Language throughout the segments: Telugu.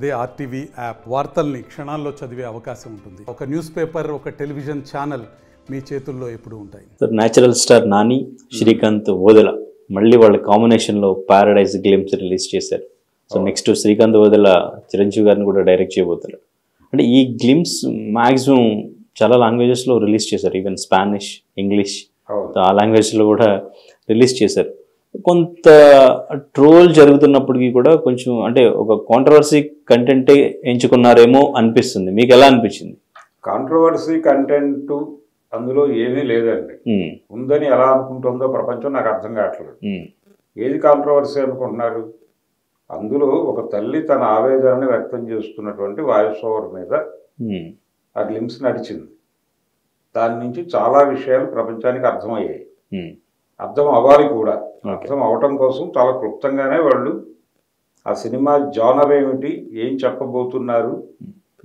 అదే ఆర్టీవీ యాప్ వార్తల్ని క్షణాల్లో చదివే అవకాశం ఉంటుంది. ఒక న్యూస్ పేపర్, ఒక టెలివిజన్ ఛానల్ మీ చేతుల్లో ఎప్పుడూ ఉంటాయి. న్యాచురల్ స్టార్ నాని, శ్రీకాంత్ ఓదెల మళ్ళీ వాళ్ళ కాంబినేషన్లో పారడైజ్ గ్లిమ్స్ రిలీజ్ చేశారు. సో నెక్స్ట్ శ్రీకాంత్ ఓదెల చిరంజీవి గారిని కూడా డైరెక్ట్ చేయబోతారు. అంటే ఈ గ్లిమ్స్ మ్యాక్సిమం చాలా లాంగ్వేజెస్లో రిలీజ్ చేశారు. ఈవెన్ స్పానిష్, ఇంగ్లీష్ ఆ లాంగ్వేజ్లో కూడా రిలీజ్ చేశారు. కొంత ట్రోల్ జరుగుతున్నప్పటికీ కూడా కొంచెం అంటే ఒక కాంట్రవర్సీ కంటెంటే ఎంచుకున్నారేమో అనిపిస్తుంది. మీకు ఎలా అనిపించింది? కాంట్రవర్సీ కంటెంట్ అందులో ఏమీ లేదండి. ఉందని ఎలా అనుకుంటుందో ప్రపంచం నాకు అర్థం కావట్లేదు. ఏది కాంట్రవర్సీ అనుకుంటున్నారు? అందులో ఒక తల్లి తన ఆవేదనని వ్యక్తం చేస్తున్నటువంటి వాయిస్ ఓవర్ మీద ఆ గ్లిమ్స్ నడిచింది. దాని నుంచి చాలా విషయాలు ప్రపంచానికి అర్థమయ్యాయి. అర్థం అవ్వాలి కూడా. అర్థం అవటం కోసం చాలా క్లుప్తంగానే వాళ్ళు ఆ సినిమా జానర్ ఏమిటి, ఏం చెప్పబోతున్నారు,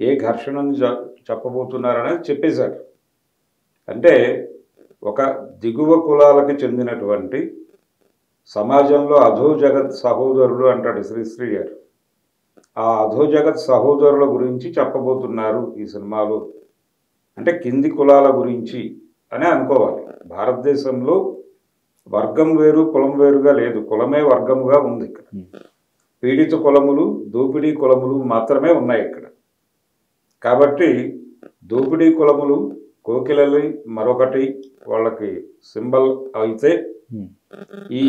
ఏ ఘర్షణని చెప్పబోతున్నారు అనేది చెప్పేశారు. అంటే ఒక దిగువ కులాలకు చెందినటువంటి సమాజంలో అధో జగత్ సహోదరులు అంటాడు శ్రీశ్రీ గారు. ఆ అధో జగత్ సహోదరుల గురించి చెప్పబోతున్నారు ఈ సినిమాలో. అంటే కింది కులాల గురించి అనే అనుకోవాలి. భారతదేశంలో వర్గం వేరు, కులం వేరుగా లేదు. కులమే వర్గముగా ఉంది. ఇక్కడ పీడిత కులములు, దోపిడీ కులములు మాత్రమే ఉన్నాయి ఇక్కడ. కాబట్టి దోపిడీ కులములు కోకిలలి మరొకటి వాళ్ళకి సింబల్ అయితే, ఈ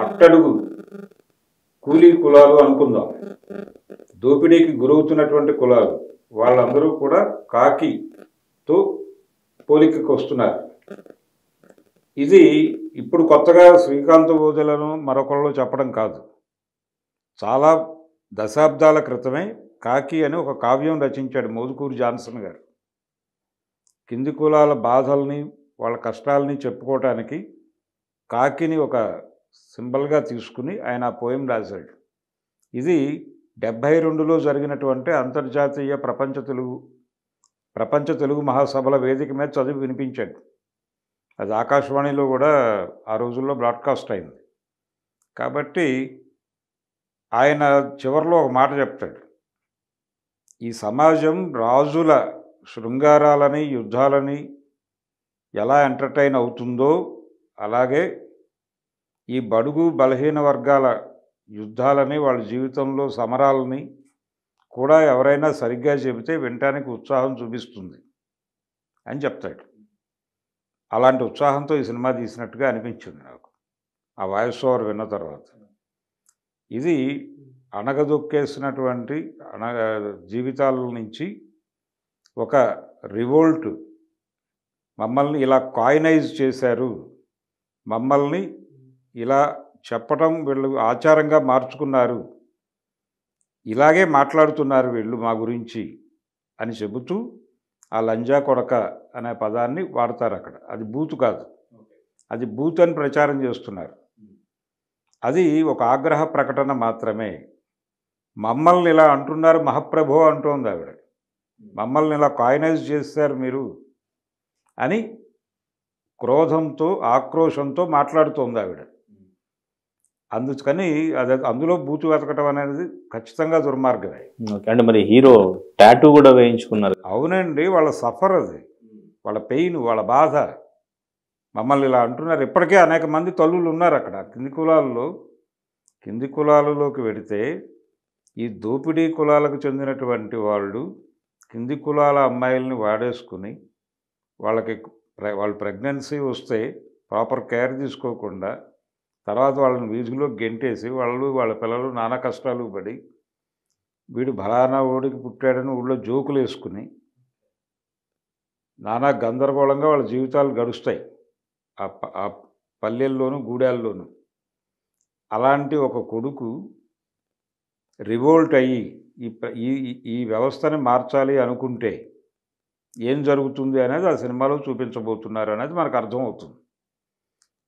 అట్టడుగు కూలీ కులాలు అనుకుందాం, దోపిడీకి గురవుతున్నటువంటి కులాలు, వాళ్ళందరూ కూడా కాకితో పోలికకు వస్తున్నారు. ఇది ఇప్పుడు కొత్తగా శ్రీకాంత్ ఓదెలను మరొకళ్ళు చెప్పడం కాదు. చాలా దశాబ్దాల క్రితమే కాకి అని ఒక కావ్యం రచించాడు మోదుకూరి జాన్సన్ గారు. కింది కులాల బాధల్ని, వాళ్ళ కష్టాలని చెప్పుకోవటానికి కాకిని ఒక సింబల్గా తీసుకుని ఆయన ఆ పోయం రాశాడు. ఇది 72లో జరిగినటువంటి అంతర్జాతీయ ప్రపంచ తెలుగు మహాసభల వేదిక మీద చదివి వినిపించాడు. అది ఆకాశవాణిలో కూడా ఆ రోజుల్లో బ్రాడ్కాస్ట్ అయింది. కాబట్టి ఆయన చివరిలో ఒక మాట చెప్తాడు. ఈ సమాజం రాజుల శృంగారాలని, యుద్ధాలని ఎలా ఎంటర్టైన్ అవుతుందో, అలాగే ఈ బడుగు బలహీన వర్గాల యుద్ధాలని, వాళ్ళ జీవితంలో సమరాలని కూడా ఎవరైనా సరిగ్గా చెబితే వినటానికి ఉత్సాహం చూపిస్తుంది అని చెప్తాడు. అలాంటి ఉత్సాహంతో ఈ సినిమా తీసినట్టుగా అనిపించింది నాకు ఆ వాయిస్ ఓవర్ విన్న తర్వాత. ఇది అణగదొక్కేసినటువంటి జీవితాల నుంచి ఒక రివోల్ట్, మమ్మల్ని ఇలా కాయినైజ్ చేశారు, మమ్మల్ని ఇలా చెప్పటం వీళ్ళు ఆచారంగా మార్చుకున్నారు, ఇలాగే మాట్లాడుతున్నారు వీళ్ళు మా గురించి అని చెబుతూ ఆ లంజా కొడక అనే పదాన్ని వాడతారు అక్కడ. అది బూతు కాదు, అది బూత్ అని ప్రచారం చేస్తున్నారు. అది ఒక ఆగ్రహ ప్రకటన మాత్రమే. మమ్మల్ని ఇలా అంటున్నారు మహాప్రభో అంటోంది ఆవిడ. మమ్మల్ని ఇలా కాయినైజ్ చేశారు మీరు అని క్రోధంతో, ఆక్రోశంతో మాట్లాడుతోంది ఆవిడ. అందుకని అందులో బూతు వెతకటం అనేది ఖచ్చితంగా దుర్మార్గమే. అంటే మరి హీరో టాటూ కూడా వేయించుకున్నారు. అవునండి, వాళ్ళ సఫర్ అది, వాళ్ళ పెయిన్, వాళ్ళ బాధ. మమ్మల్ని ఇలా అంటున్నారు. ఇప్పటికే అనేక మంది తల్లులు ఉన్నారు అక్కడ కింది కులాలలోకి వెడితే ఈ దోపిడీ కులాలకు చెందినటువంటి వాళ్ళు కింది కులాల అమ్మాయిల్ని వాడేసుకుని వాళ్ళు ప్రెగ్నెన్సీ వస్తే ప్రాపర్ కేర్ తీసుకోకుండా తర్వాత వాళ్ళని వీధిలో గెంటేసి వాళ్ళ పిల్లలు నానా కష్టాలు పడి, వీడు ఫలానా ఓడికి పుట్టాడని ఊళ్ళో జోకులు వేసుకుని నానా గందరగోళంగా వాళ్ళ జీవితాలు గడుస్తాయి ఆ పల్లెల్లోనూ గూడాల్లోనూ. అలాంటి ఒక కొడుకు రివోల్ట్ అయ్యి ఈ వ్యవస్థని మార్చాలి అనుకుంటే ఏం జరుగుతుంది అనేది ఆ సినిమాలో చూపించబోతున్నారు అనేది మనకు అర్థమవుతుంది.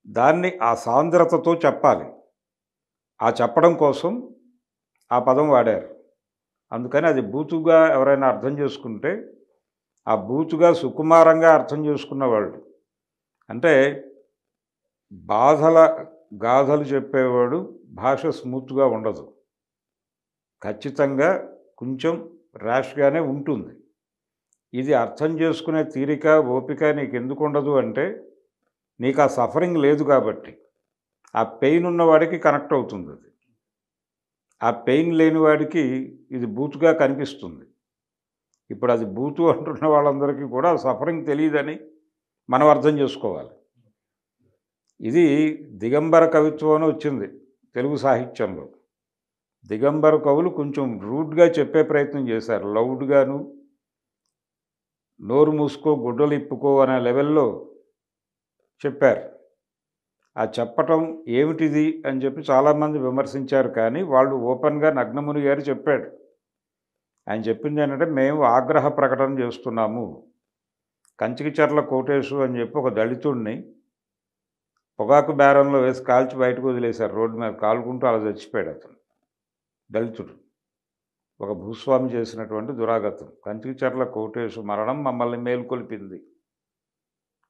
దాన్ని ఆ సాంద్రతతో చెప్పాలి. ఆ చెప్పడం కోసం ఆ పదం వాడారు. అందుకని అది బూతుగా ఎవరైనా అర్థం చేసుకుంటే, ఆ బూతుగా సుకుమారంగా అర్థం చేసుకున్న వాళ్ళు, అంటే గాథలు చెప్పేవాడు భాష స్మూత్గా ఉండదు. ఖచ్చితంగా కొంచెం ర్యాష్గానే ఉంటుంది. ఇది అర్థం చేసుకునే తీరిక ఓపిక నీకు ఎందుకు ఉండదు అంటే నీకు ఆ సఫరింగ్ లేదు కాబట్టి. ఆ పెయిన్ ఉన్నవాడికి కనెక్ట్ అవుతుంది అది. ఆ పెయిన్ లేని వాడికి ఇది బూతుగా కనిపిస్తుంది. ఇప్పుడు అది బూతు అంటున్న వాళ్ళందరికీ కూడా సఫరింగ్ తెలియదని మనం అర్థం చేసుకోవాలి. ఇది దిగంబర కవిత్వం అని వచ్చింది తెలుగు సాహిత్యంలో. దిగంబర కవులు కొంచెం రూడ్గా చెప్పే ప్రయత్నం చేశారు. లౌడ్గాను నోరు మూసుకో గుడ్డలు ఇప్పుకో అనే లెవెల్లో చెప్పారు. ఆ చెప్పటం ఏమిటిది అని చెప్పి చాలామంది విమర్శించారు. కానీ వాళ్ళు ఓపెన్గా నగ్నముని గారు చెప్పాడు. ఆయన చెప్పింది ఏంటంటే, మేము ఆగ్రహ ప్రకటన చేస్తున్నాము. కంచికిచర్ల కోటేశు అని చెప్పి ఒక దళితుడిని పొగాకు బేరంలో వేసి కాల్చి బయటకు వదిలేశారు. రోడ్డు మీద కాలుకుంటూ అలా చచ్చిపోయాడు అతను. దళితుడు, ఒక భూస్వామి చేసినటువంటి దురాగతం. కంచికిచర్ల కోటేశు మరణం మమ్మల్ని మేల్కొల్పింది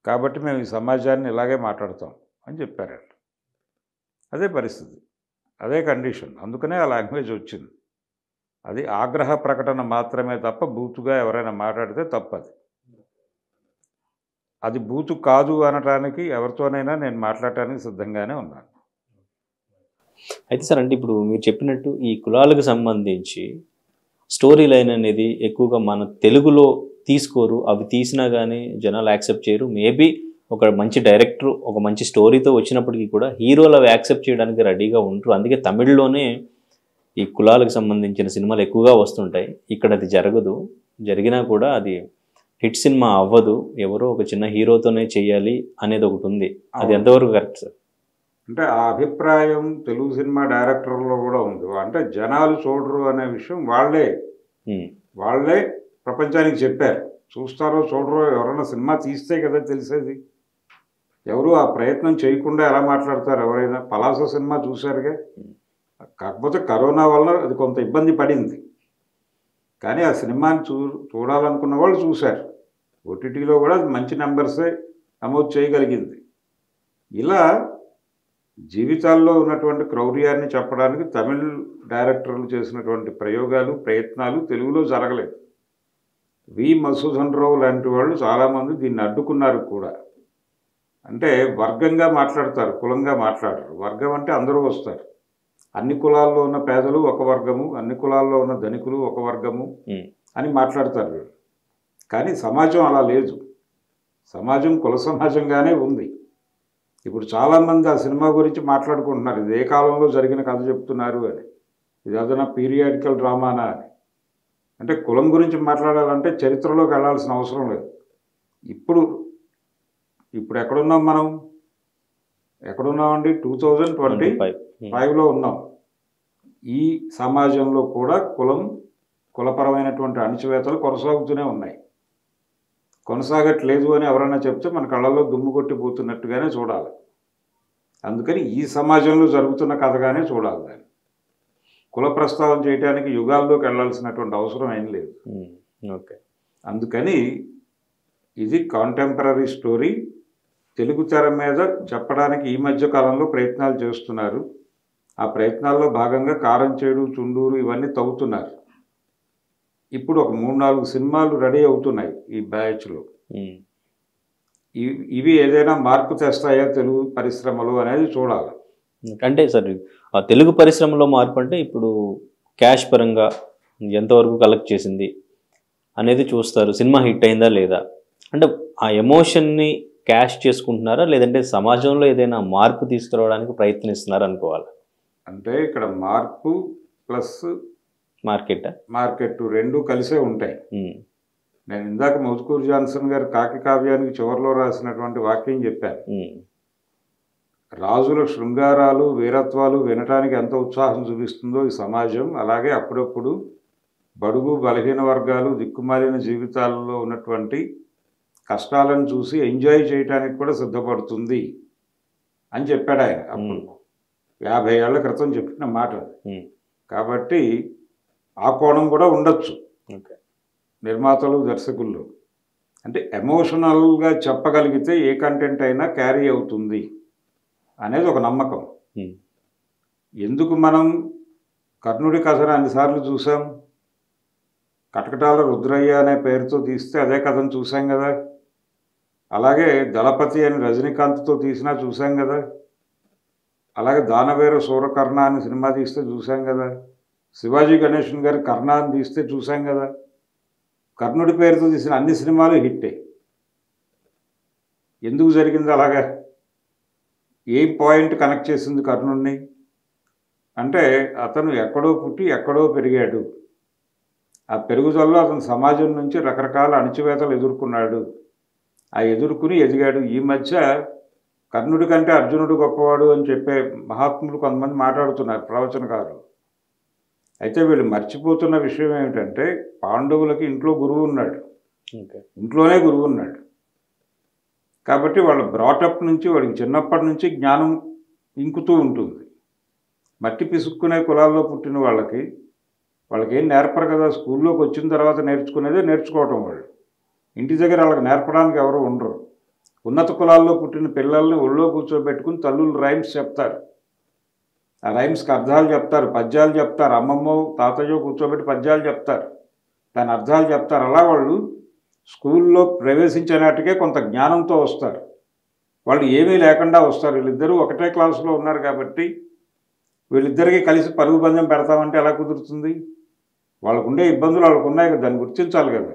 కాబట్టి మేము ఈ సమాజాన్ని ఇలాగే మాట్లాడతాం అని చెప్పారు. అదే పరిస్థితి, అదే కండిషన్. అందుకనే ఆ లాంగ్వేజ్ వచ్చింది. అది ఆగ్రహ ప్రకటన మాత్రమే తప్ప బూతుగా ఎవరైనా మాట్లాడితే తప్పది. అది బూతు కాదు అనటానికి ఎవరితోనైనా నేను మాట్లాడటానికి సిద్ధంగానే ఉన్నాను. అయితే సార్, అంటే ఇప్పుడు మీరు చెప్పినట్టు ఈ కులాలకు సంబంధించి స్టోరీ లైన్ అనేది ఎక్కువగా మన తెలుగులో తీసుకోరు. అవి తీసినా కానీ జనాలు యాక్సెప్ట్ చేయరు. మేబీ ఒక మంచి డైరెక్టర్ ఒక మంచి స్టోరీతో వచ్చినప్పటికీ కూడా హీరోలు అవి యాక్సెప్ట్ చేయడానికి రెడీగా ఉంటారు. అందుకే తమిళ్లోనే ఈ కులాలకు సంబంధించిన సినిమాలు ఎక్కువగా వస్తుంటాయి. ఇక్కడ అది జరగదు. జరిగినా కూడా అది హిట్ సినిమా అవ్వదు. ఎవరో ఒక చిన్న హీరోతోనే చేయాలి అనేది ఒకటి ఉంది. అది ఎంతవరకు కరెక్ట్ సార్? అంటే ఆ అభిప్రాయం తెలుగు సినిమా డైరెక్టర్లో కూడా ఉంది. అంటే జనాలు చూడరు అనే విషయం వాళ్ళే ప్రపంచానికి చెప్పారు. చూస్తారో చూడరో, ఎవరైనా సినిమా తీస్తే కదా తెలిసేది. ఎవరు ఆ ప్రయత్నం చేయకుండా ఎలా మాట్లాడతారు? ఎవరైనా పలాస సినిమా చూశారుగా. కాకపోతే కరోనా వల్ల అది కొంత ఇబ్బంది పడింది. కానీ ఆ సినిమాని చూడాలనుకున్న వాళ్ళు చూశారు. ఓటీటీలో కూడా మంచి నెంబర్సే నమోదు చేయగలిగింది. ఇలా జీవితాల్లో ఉన్నటువంటి క్రౌర్యాన్ని చెప్పడానికి తమిళ్ డైరెక్టర్లు చేసినటువంటి ప్రయత్నాలు తెలుగులో జరగలేదు. వి మధుసూదన్ రావు లాంటి వాళ్ళు చాలామంది దీన్ని అడ్డుకున్నారు కూడా. అంటే వర్గంగా మాట్లాడతారు, కులంగా మాట్లాడరు. వర్గం అంటే అందరూ వస్తారు. అన్ని కులాల్లో ఉన్న పేదలు ఒక వర్గము, అన్ని కులాల్లో ఉన్న ధనికులు ఒక వర్గము అని మాట్లాడతారు వీళ్ళు. కానీ సమాజం అలా లేదు. సమాజం కుల సమాజంగానే ఉంది. ఇప్పుడు చాలామంది ఆ సినిమా గురించి మాట్లాడుకుంటున్నారు. ఇది ఏ కాలంలో జరిగిన కథ చెప్తున్నారు అని, ఇది ఏదైనా పీరియాడికల్ డ్రామానా అని. అంటే కులం గురించి మాట్లాడాలంటే చరిత్రలోకి వెళ్ళాల్సిన అవసరం లేదు. ఇప్పుడు ఎక్కడున్నాం మనం? ఎక్కడున్నామండి? 2025లో ఉన్నాం. ఈ సమాజంలో కూడా కులపరమైనటువంటి అణిచివేతలు కొనసాగుతూనే ఉన్నాయి. కొనసాగట్లేదు అని ఎవరైనా చెప్తే మన కళ్ళల్లో దుమ్ము కొట్టిపోతున్నట్టుగానే చూడాలి. అందుకని ఈ సమాజంలో జరుగుతున్న కథగానే చూడాలి. దాన్ని కుల ప్రస్తావన చేయడానికి యుగాల్లోకి వెళ్ళాల్సినటువంటి అవసరం ఏం లేదు. ఓకే. అందుకని ఇది కాంటెంపరీ స్టోరీ తెలుగు తెర మీద చెప్పడానికి ఈ మధ్య కాలంలో ప్రయత్నాలు చేస్తున్నారు. ఆ ప్రయత్నాల్లో భాగంగా కారంచేడు, చుండూరు ఇవన్నీ తవ్వుతున్నారు. ఇప్పుడు ఒక 3-4 సినిమాలు రెడీ అవుతున్నాయి ఈ బ్యాచ్లో. ఇవి ఏదైనా మార్పు తెస్తాయా తెలుగు పరిశ్రమలో అనేది చూడాలి. అంటే సార్, ఆ తెలుగు పరిశ్రమలో మార్పు అంటే ఇప్పుడు క్యాష్ పరంగా ఎంతవరకు కలెక్ట్ చేసింది అనేది చూస్తారు. సినిమా హిట్ అయిందా లేదా, అంటే ఆ ఎమోషన్ని క్యాష్ చేసుకుంటున్నారా, లేదంటే సమాజంలో ఏదైనా మార్పు తీసుకురావడానికి ప్రయత్నిస్తున్నారా అనుకోవాలి? అంటే ఇక్కడ మార్పు ప్లస్ మార్కెట్ రెండు కలిసే ఉంటాయి. నేను ఇందాక మౌద్కూర్ జాన్సన్ గారు కాకి కావ్యానికి చివరిలో రాసినటువంటి వాక్యం చెప్పాను. రాజుల శృంగారాలు, వీరత్వాలు వినటానికి ఎంత ఉత్సాహం చూపిస్తుందో ఈ సమాజం, అలాగే అప్పుడప్పుడు బడుగు బలహీన వర్గాలు దిక్కుమాలిన జీవితాలలో ఉన్నటువంటి కష్టాలను చూసి ఎంజాయ్ చేయడానికి కూడా సిద్ధపడుతుంది అని చెప్పాడు ఆయన. అప్పుడు 50 ఏళ్ల క్రితం చెప్పిన మాట. కాబట్టి ఆ కోణం కూడా ఉండొచ్చు నిర్మాతలు, దర్శకుల్లో. అంటే ఎమోషనల్గా చెప్పగలిగితే ఏ కంటెంట్ అయినా క్యారీ అవుతుంది అనేది ఒక నమ్మకం. ఎందుకు మనం కర్ణుడి కథను అన్నిసార్లు చూసాం? కటకటాల రుద్రయ్య అనే పేరుతో తీస్తే అదే కథను చూసాం కదా. అలాగే దళపతి అని రజనీకాంత్తో తీసినా చూసాం కదా. అలాగే దానవేర సూరకర్ణ అని సినిమా తీస్తే చూసాం కదా. శివాజీ గణేషన్ గారి కర్ణ అని తీస్తే చూసాం కదా. కర్ణుడి పేరుతో తీసిన అన్ని సినిమాలు హిట్టే. ఎందుకు జరిగింది అలాగా? ఏం పాయింట్ కనెక్ట్ చేసింది కర్ణుడిని అంటే, అతను ఎక్కడో పుట్టి ఎక్కడో పెరిగాడు. ఆ పెరుగుదలలో అతను సమాజం నుంచి రకరకాల అణచివేతలు ఎదుర్కొన్నాడు. ఆ ఎదుర్కొని ఎదిగాడు. ఈ మధ్య కర్ణుడి కంటే అర్జునుడు గొప్పవాడు అని చెప్పే మహాత్ములు కొంతమంది మాట్లాడుతున్నారు, ప్రవచనకారులు. అయితే వీళ్ళు మర్చిపోతున్న విషయం ఏమిటంటే, పాండవులకి ఇంట్లో గురువు ఉన్నాడు, ఇంట్లోనే గురువు ఉన్నాడు. కాబట్టి వాళ్ళ బ్రాటప్ నుంచి వాడికి చిన్నప్పటి నుంచి జ్ఞానం ఇంకుతూ ఉంటుంది. మట్టి పిసుక్కునే కులాల్లో పుట్టిన వాళ్ళకి ఏం నేర్పరు కదా. స్కూల్లోకి వచ్చిన తర్వాత నేర్చుకునేదే నేర్చుకోవటం. వాళ్ళు ఇంటి దగ్గర వాళ్ళకి నేర్పడానికి ఎవరు ఉండరు. ఉన్నత కులాల్లో పుట్టిన పిల్లల్ని ఒళ్ళో కూర్చోబెట్టుకుని తల్లులు రైమ్స్ చెప్తారు. ఆ రైమ్స్కి అర్థాలు చెప్తారు, పద్యాలు చెప్తారు. అమ్మమ్మో తాతయ్యో కూర్చోబెట్టి పద్యాలు చెప్తారు, దాని అర్థాలు చెప్తారు. అలా వాళ్ళు స్కూల్లో ప్రవేశించినట్టుగా కొంత జ్ఞానంతో వస్తారు. వాళ్ళు ఏమీ లేకుండా వస్తారు. వీళ్ళిద్దరూ ఒకటే క్లాసులో ఉన్నారు కాబట్టి వీళ్ళిద్దరికీ కలిసి పరుగు పందెం పెడతామంటే ఎలా కుదురుతుంది? వాళ్ళకుండే ఇబ్బందులు వాళ్ళకు ఉన్నాయి కదా, దాన్ని గుర్తించాలి కదా.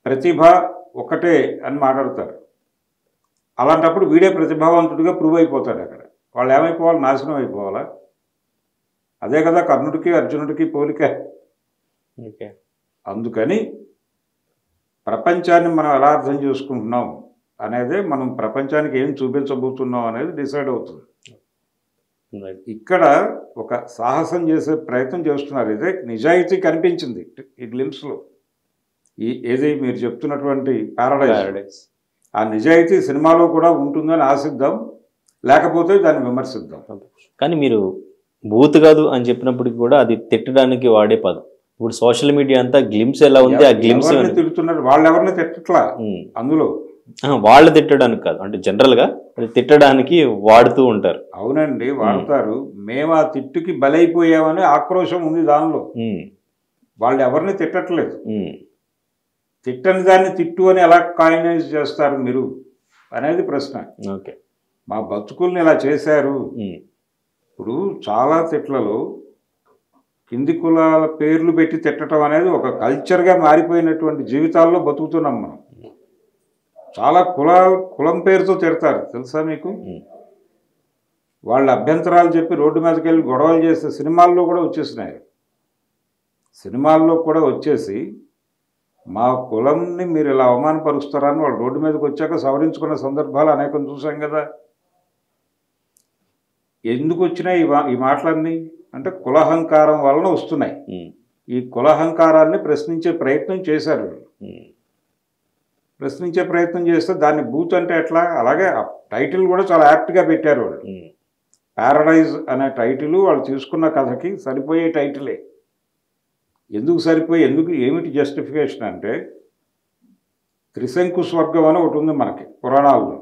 ప్రతిభ ఒకటే అని మాట్లాడతారు. అలాంటప్పుడు వీడే ప్రతిభావంతుడిగా ప్రూవ్ అయిపోతాడు. అక్కడ వాళ్ళు ఏమైపోవాలి? నాశనం అయిపోవాలా? అదే కదా కర్ణుడికి అర్జునుడికి పోలిక. అందుకని ప్రపంచాన్ని మనం ఎలా అర్థం చేసుకుంటున్నాం అనేదే మనం ప్రపంచానికి ఏం చూపించబోతున్నాం అనేది డిసైడ్ అవుతుంది. ఇక్కడ ఒక సాహసం చేసే ప్రయత్నం చేస్తున్నారు. ఇదే నిజాయితీ కనిపించింది ఈ గ్లిమ్స్లో. ఏది మీరు చెప్తున్నటువంటి పారడైజ్, ఆ నిజాయితీ సినిమాలో కూడా ఉంటుందని ఆశిద్దాం, లేకపోతే దాన్ని విమర్శిద్దాం. కానీ మీరు బూత్ కాదు అని చెప్పినప్పటికీ కూడా అది తిట్టడానికి వాడే పదం. ఇప్పుడు సోషల్ మీడియా అంతా గ్లిమ్స్ ఎలా ఉంది, ఆ గ్లిమ్స్ తిడుతున్నారు. వాళ్ళు ఎవరిని తిట్టట్లా అందులో. వాళ్ళు తిట్టడానికి కాదు, అంటే జనరల్గా అది తిట్టడానికి వాడుతూ ఉంటారు. అవునండి, వాడతారు. మేము ఆ తిట్టుకి బలైపోయామని ఆక్రోశం ఉంది దానిలో. వాళ్ళు ఎవరిని తిట్టట్లేదు. తిట్టని దాన్ని తిట్టు అని ఎలా కాయినైజ్ చేస్తారు మీరు అనేది ప్రశ్న. ఓకే, మా బతుకుల్ని ఇలా చేశారు. ఇప్పుడు చాలా తిట్లలో కింది కులాల పేర్లు పెట్టి తిట్టడం అనేది ఒక కల్చర్గా మారిపోయినటువంటి జీవితాల్లో బతుకుతున్నాం మనం. చాలా కులం పేరుతో తిడతారు, తెలుసా మీకు? వాళ్ళ అభ్యంతరాలు చెప్పి రోడ్డు మీదకి వెళ్ళి గొడవలు చేస్తే సినిమాల్లో కూడా వచ్చేసినాయి. సినిమాల్లో కూడా వచ్చేసి మా కులంని మీరు ఇలా అవమానపరుస్తారని వాళ్ళు రోడ్డు మీదకి వచ్చాక సవరించుకున్న సందర్భాలు అనేకం చూసాం కదా. ఎందుకు వచ్చినాయి ఈ మాటలన్నీ అంటే కులహంకారం వలన వస్తున్నాయి. ఈ కులహంకారాన్ని ప్రశ్నించే ప్రయత్నం చేశారు. ప్రశ్నించే ప్రయత్నం చేస్తే దాన్ని బూత్ అంటే ఎట్లా? అలాగే టైటిల్ కూడా చాలా యాప్ట్గా పెట్టారు వాళ్ళు. పారడైజ్ అనే టైటిల్ వాళ్ళు తీసుకున్న కథకి సరిపోయే టైటిలే. ఎందుకు ఏమిటి జస్టిఫికేషన్ అంటే, త్రిశంకు స్వర్గం అని ఒకటి ఉంది మనకి పురాణాల్లో.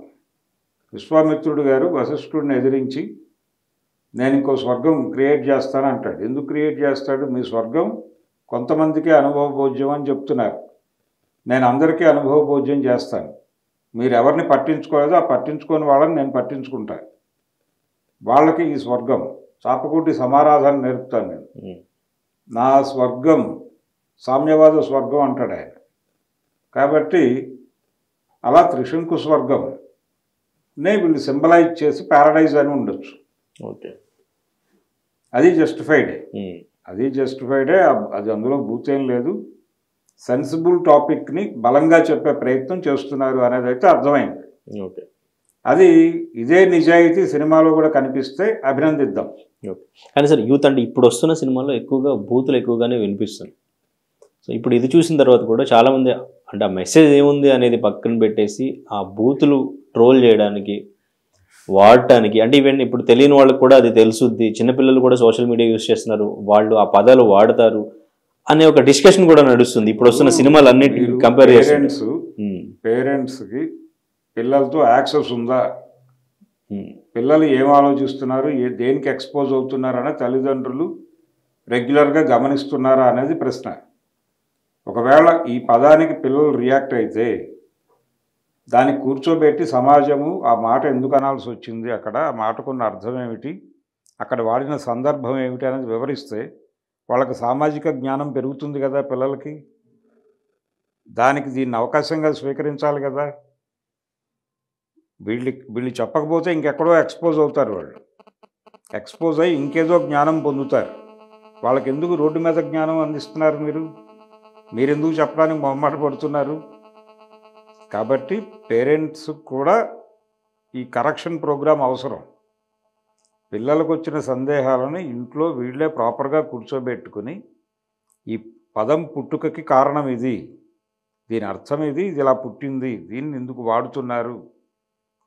విశ్వామిత్రుడు గారు వశిష్ఠుడిని ఎదిరించి నేను ఇంకో స్వర్గం క్రియేట్ చేస్తాను అంటాడు. ఎందుకు క్రియేట్ చేస్తాడు? మీ స్వర్గం కొంతమందికి అనుభవభోజ్యం అని చెప్తున్నారు, నేను అందరికీ అనుభవభోజ్యం చేస్తాను. మీరు ఎవరిని పట్టించుకోలేదో ఆ పట్టించుకోని వాళ్ళని నేను పట్టించుకుంటాను. వాళ్ళకి ఈ స్వర్గం చాపకూటి సమారాధన నేర్పుతాను నేను. నా స్వర్గం సామ్యవాద స్వర్గం అంటాడు ఆయన. కాబట్టి అలా త్రిశంకు స్వర్గం వీళ్ళు సింబలైజ్ చేసి పారడైజ్ అని ఉండొచ్చు. ఓకే, అది జస్టిఫైడే. అది అందులో బూతేం లేదు. సెన్సిబుల్ టాపిక్ని బలంగా చెప్పే ప్రయత్నం చేస్తున్నారు అనేది అయితే అర్థమైంది. ఓకే, అది ఇదే నిజాయితీ సినిమాలో కూడా కనిపిస్తే అభినందిద్దాం. ఓకే. కానీ సార్ యూత్ అంటే ఇప్పుడు వస్తున్న సినిమాల్లో ఎక్కువగా బూతులు ఎక్కువగానే వినిపిస్తుంది. సో ఇప్పుడు ఇది చూసిన తర్వాత కూడా చాలామంది అంటే ఆ మెసేజ్ ఏముంది అనేది పక్కన పెట్టేసి ఆ బూతులు ట్రోల్ చేయడానికి వాడటానికి, అంటే ఈవెన్ ఇప్పుడు తెలియని వాళ్ళకి కూడా అది తెలుసుద్ది, చిన్నపిల్లలు కూడా సోషల్ మీడియా యూజ్ చేస్తున్నారు, వాళ్ళు ఆ పదాలు వాడతారు అనే ఒక డిస్కషన్ కూడా నడుస్తుంది ఇప్పుడు వస్తున్న సినిమాలు అన్నిటి కంపేర్ చేసి. పేరెంట్స్కి పిల్లలతో యాక్సెస్ ఉందా, పిల్లలు ఏం ఆలోచిస్తున్నారు, దేనికి ఎక్స్పోజ్ అవుతున్నారు అనే తల్లిదండ్రులు రెగ్యులర్గా గమనిస్తున్నారా అనేది ప్రశ్న. ఒకవేళ ఈ పదానికి పిల్లలు రియాక్ట్ అయితే దాన్ని కూర్చోబెట్టి సమాజము ఆ మాట ఎందుకు అనాల్సి వచ్చింది, అక్కడ ఆ మాటకున్న అర్థం ఏమిటి, అక్కడ వాడిన సందర్భం ఏమిటి అనేది వివరిస్తే వాళ్ళకి సామాజిక జ్ఞానం పెరుగుతుంది కదా పిల్లలకి. దానికి దీన్ని అవకాశంగా స్వీకరించాలి కదా. వీళ్ళు చెప్పకపోతే ఇంకెక్కడో ఎక్స్పోజ్ అవుతారు. వాళ్ళు ఎక్స్పోజ్ అయ్యి ఇంకేదో జ్ఞానం పొందుతారు. వాళ్ళకి ఎందుకు రోడ్డు మీద జ్ఞానం అందిస్తున్నారు మీరెందుకు చెప్పడానికి మొహమాట పడుతున్నారు? కాబట్టి పేరెంట్స్ కూడా ఈ కరెక్షన్ ప్రోగ్రాం అవసరం. పిల్లలకు వచ్చిన సందేహాలను ఇంట్లో వీళ్ళే ప్రాపర్గా కూర్చోబెట్టుకుని ఈ పదం పుట్టుకకి కారణం ఇది, దీని అర్థం ఇది, ఇది ఇలా పుట్టింది, దీన్ని ఎందుకు వాడుతున్నారు,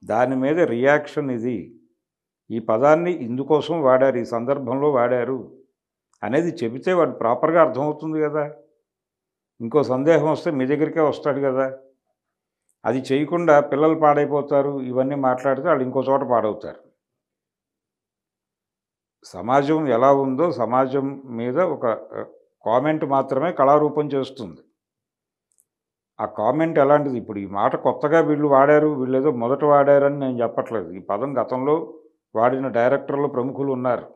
దాని మీద రియాక్షన్ ఇది, ఈ పదాన్ని ఇందుకోసం వాడారు, ఈ సందర్భంలో వాడారు అనేది చెబితే వాడు ప్రాపర్గా అర్థమవుతుంది కదా. ఇంకో సందేహం వస్తే మీ దగ్గరికే వస్తాడు కదా. అది చేయకుండా పిల్లలు పాడైపోతారు, ఇవన్నీ మాట్లాడితే వాళ్ళు ఇంకో చోట పాడవుతారు. సమాజం ఎలా ఉందో సమాజం మీద ఒక కామెంట్ మాత్రమే కళారూపం చేస్తుంది. ఆ కామెంట్ ఎలాంటిది, ఇప్పుడు ఈ మాట కొత్తగా వీళ్ళు వాడారు, వీళ్ళు ఏదో మొదట వాడారని నేను చెప్పట్లేదు. ఈ పదం గతంలో వాడిన డైరెక్టర్లు ప్రముఖులు ఉన్నారు.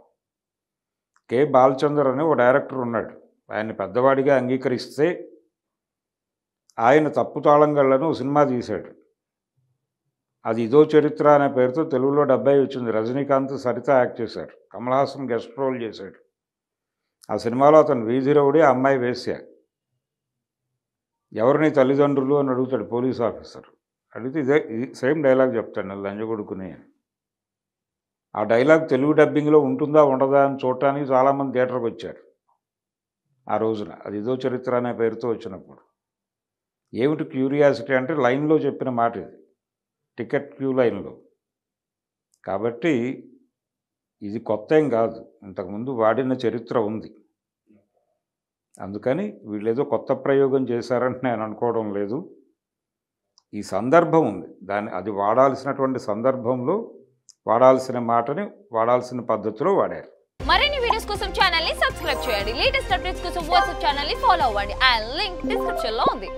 కె బాలచందర్ అనే ఓ డైరెక్టర్ ఉన్నాడు. ఆయన పెద్దవాడిగా అంగీకరిస్తే ఆయన తప్పు తాళంగళ్ళను సినిమా తీశాడు. అది ఇదో చరిత్ర అనే పేరుతో తెలుగులో 70 వచ్చింది. రజనీకాంత్, సరిత యాక్ట్ చేశాడు. కమల్ హాసన్ గెస్ట్ రోల్ చేశాడు. ఆ సినిమాలో అతను వీధి రౌడీ, అమ్మాయి వేశ్య. ఎవరిని తల్లిదండ్రులు అని అడుగుతాడు పోలీస్ ఆఫీసర్. అడిగితే ఇదే సేమ్ డైలాగ్ చెప్తాడు, నేను లంజగొడుకుని అని. ఆ డైలాగ్ తెలుగు డబ్బింగ్లో ఉంటుందా ఉండదా అని చూడటానికి చాలామంది థియేటర్కి వచ్చారు ఆ రోజున. అది ఇదో చరిత్ర అనే పేరుతో వచ్చినప్పుడు. ఏమిటి క్యూరియాసిటీ అంటే లైన్లో చెప్పిన మాట ఇది, టికెట్ క్యూ లైన్లో. కాబట్టి ఇది కొత్త ఏం కాదు, ఇంతకుముందు వాడిన చరిత్ర ఉంది. అందుకని వీళ్ళేదో కొత్త ప్రయోగం చేశారని నేను అనుకోవడం లేదు. ఈ సందర్భం ఉంది, అది వాడాల్సినటువంటి సందర్భంలో వాడాల్సిన మాటని వాడాల్సిన పద్ధతిలో వాడారు. మరిన్ని వీడియోస్ కోసం ఛానల్ ని సబ్స్క్రైబ్ చేయండి. లేటెస్ట్ అప్డేట్స్ కోసం వాట్సాప్ ఛానల్ ని ఫాలో అవ్వండి. ఆ లింక్ డిస్క్రిప్షన్ లో ఉంది.